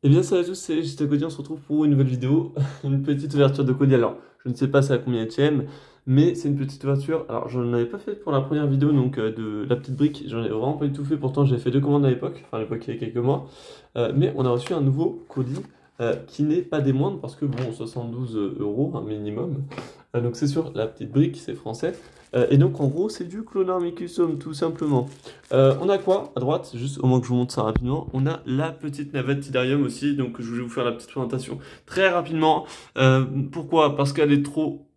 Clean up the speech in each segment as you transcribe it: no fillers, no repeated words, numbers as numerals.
Eh bien salut à tous, c'est Juste à Cody, on se retrouve pour une nouvelle vidéo, une petite ouverture de Cody. Alors, je ne sais pas c'est à combien de mais c'est une petite ouverture. Alors, je n'en avais pas fait pour la première vidéo, donc de la petite brique, j'en ai vraiment pas du tout fait, pourtant j'ai fait deux commandes à l'époque, enfin à l'époque il y a quelques mois. Mais on a reçu un nouveau Cody qui n'est pas des moindres, parce que bon, 72 euros, un minimum. Donc c'est sur la petite brique, c'est français. Et donc en gros, c'est du Clonarmicusum, tout simplement. On a quoi à droite? Juste au moins que je vous montre ça rapidement. On a la petite navette Tidarium aussi, donc je vais vous faire la petite présentation très rapidement. Pourquoi? Parce qu'elle est trop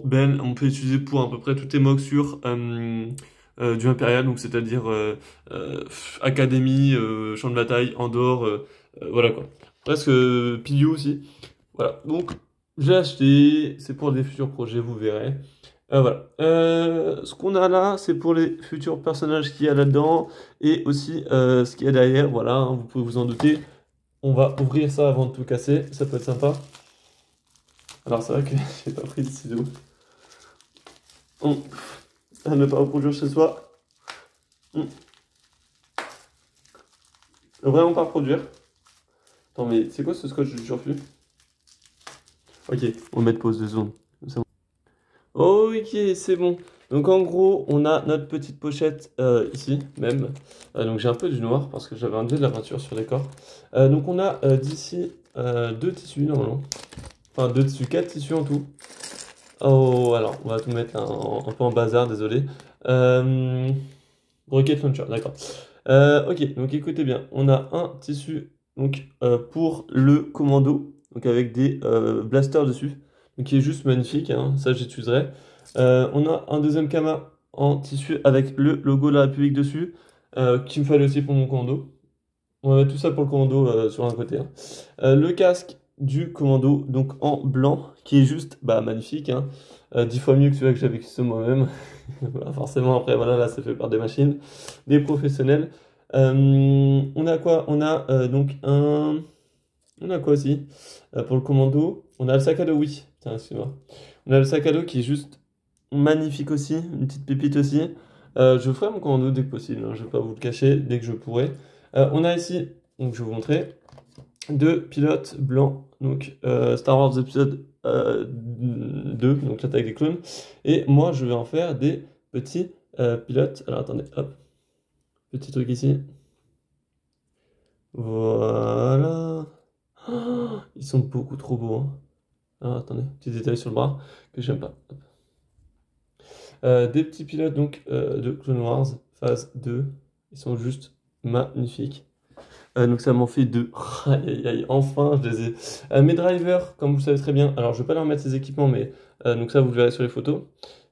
belle. On peut l'utiliser pour à peu près toutes les moxures du Impérial, donc c'est-à-dire Académie, Champ de bataille, Andorre, voilà quoi. Presque Pilio aussi. Voilà, donc j'ai acheté, c'est pour des futurs projets, vous verrez. Voilà. Ce qu'on a là, c'est pour les futurs personnages qu'il y a là-dedans et aussi ce qu'il y a derrière. Voilà, hein, vous pouvez vous en douter. On va ouvrir ça avant de tout casser. Ça peut être sympa. Alors, c'est vrai que j'ai pas pris de ciseaux. Hum, À ne pas reproduire chez soi. Hum, Vraiment pas reproduire. Attends, mais c'est quoi ce scotch du turfu? Ok, on va mettre pause de secondes. Ok, c'est bon. Donc en gros, on a notre petite pochette ici même. Donc j'ai un peu du noir parce que j'avais enlevé de la peinture sur les corps. Donc on a d'ici deux tissus normalement. Enfin deux tissus, quatre tissus en tout. Oh, alors on va tout mettre là, un peu en bazar, désolé. Euh, Rocket Launcher, d'accord. Ok, donc écoutez bien, on a un tissu donc pour le commando, donc avec des blasters dessus, donc qui est juste magnifique, hein, ça j'utiliserai. On a un deuxième kama en tissu avec le logo de la République dessus, qu'il me fallait aussi pour mon commando. On va mettre tout ça pour le commando sur un côté, hein. Le casque du commando, donc en blanc, qui est juste bah, magnifique, hein. 10 fois mieux que celui que j'avais customisé moi-même. Voilà, forcément, après, voilà, là, c'est fait par des machines, des professionnels. On a quoi? On a donc un. On a quoi aussi? Pour le commando, on a le sac à dos, oui. Tiens, excuse-moi. On a le sac à dos qui est juste magnifique aussi, une petite pépite aussi. Je ferai mon commando dès que possible, hein, je ne vais pas vous le cacher, dès que je pourrai. On a ici, donc je vais vous montrer, deux pilotes blancs, donc Star Wars épisode 2, donc l'attaque des clones. Et moi, je vais en faire des petits pilotes. Alors attendez, hop, petit truc ici. Voilà. Oh, ils sont beaucoup trop beaux, hein. Alors attendez, petit détail sur le bras que j'aime pas. Hop. Des petits pilotes donc de Clone Wars, phase 2. Ils sont juste magnifiques. Donc ça m'en fait deux. Aïe aïe aïe, enfin je les ai. Mes drivers, comme vous le savez très bien, alors je vais pas leur mettre les équipements, mais donc ça vous le verrez sur les photos.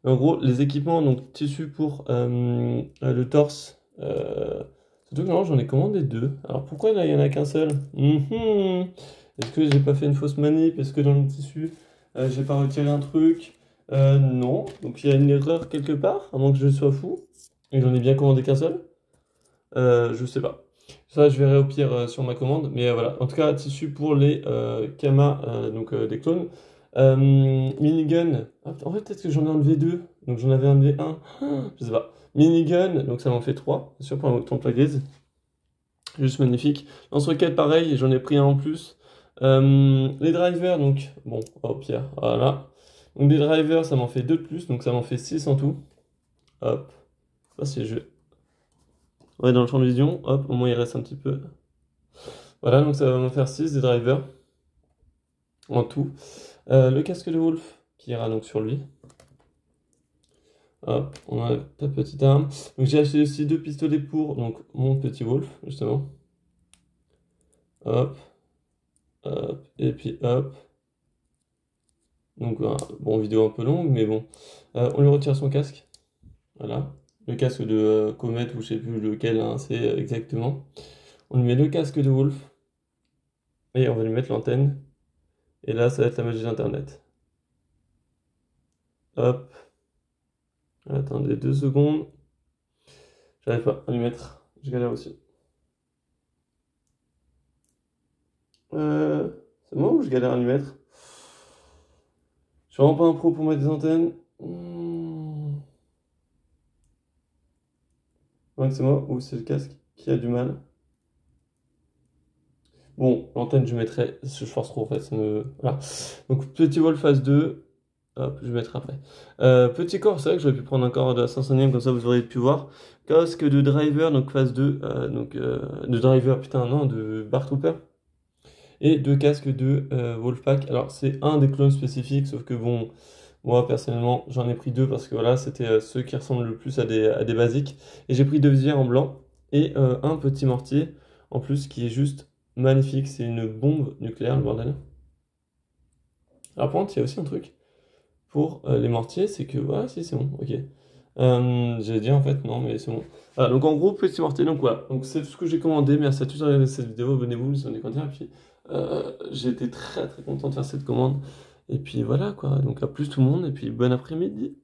Mais en gros, les équipements, donc tissu pour le torse. Surtout que non, j'en ai commandé deux. Alors pourquoi là il y en a qu'un seul? Est-ce que j'ai pas fait une fausse manip? Est-ce que dans le tissu j'ai pas retiré un truc? Non, donc il y a une erreur quelque part, à moins que je sois fou. Et j'en ai bien commandé qu'un seul. Je sais pas. Ça, je verrai au pire sur ma commande. Mais voilà. En tout cas, tissu pour les Kama, donc des clones. Minigun. Ah, en fait, peut-être que j'en ai enlevé deux. Donc j'en avais enlevé un. Je sais pas. Minigun. Donc ça m'en fait trois. Bien sûr, pour un temple grise. Juste magnifique. Lance-roquette, pareil. J'en ai pris un en plus. Les drivers, donc. Bon, au pire. Voilà. Donc des drivers, ça m'en fait deux de plus. Donc ça m'en fait 6 en tout. Hop. Je sais pas si je. Ouais, dans le champ de vision. Hop, au moins il reste un petit peu. Voilà, donc ça va me faire 6 des drivers en tout. Le casque de Wolf qui ira donc sur lui. Hop, on a ta petite arme. Donc j'ai acheté aussi deux pistolets pour donc, mon petit Wolf, justement. Hop, hop, et puis hop. Donc, bon, vidéo un peu longue, mais bon. On lui retire son casque. Voilà. Le casque de Comet, ou je sais plus lequel, hein, c'est exactement. On lui met le casque de Wolf. Et on va lui mettre l'antenne. Et là, ça va être la magie d'Internet. Hop. Attendez 2 secondes. J'arrive pas à lui mettre. Je galère aussi. Euh, c'est moi ou je galère à lui mettre? Je suis vraiment pas un pro pour mettre des antennes. Ouais, c'est moi ou c'est le casque qui a du mal. Bon, l'antenne, je mettrai, je force trop en fait, ça me... Voilà. Donc, petit vol phase 2, hop, je mettrai après. Petit corps, c'est vrai que j'aurais pu prendre un corps de la 500e, comme ça vous auriez pu voir. Casque de driver, donc phase 2, de driver, putain, non, de Bar Trooper. Et deux casques de Wolfpack. Alors, c'est un des clones spécifiques, sauf que bon, moi personnellement, j'en ai pris deux parce que voilà, c'était ceux qui ressemblent le plus à des basiques. Et j'ai pris deux visières en blanc et un petit mortier en plus qui est juste magnifique. C'est une bombe nucléaire, le bordel. Alors, par contre, il y a aussi un truc pour les mortiers, c'est que, voilà, si, c'est bon, ok. J'allais dire en fait, non, mais c'est bon. Voilà, donc en gros, petit mortier, donc voilà. Donc c'est tout ce que j'ai commandé. Merci à tous d'avoir regardé cette vidéo. Abonnez-vous, laissez des commentaires. Et puis, j'ai été très très content de faire cette commande. Et puis voilà, quoi. Donc à plus tout le monde, et puis bon après-midi.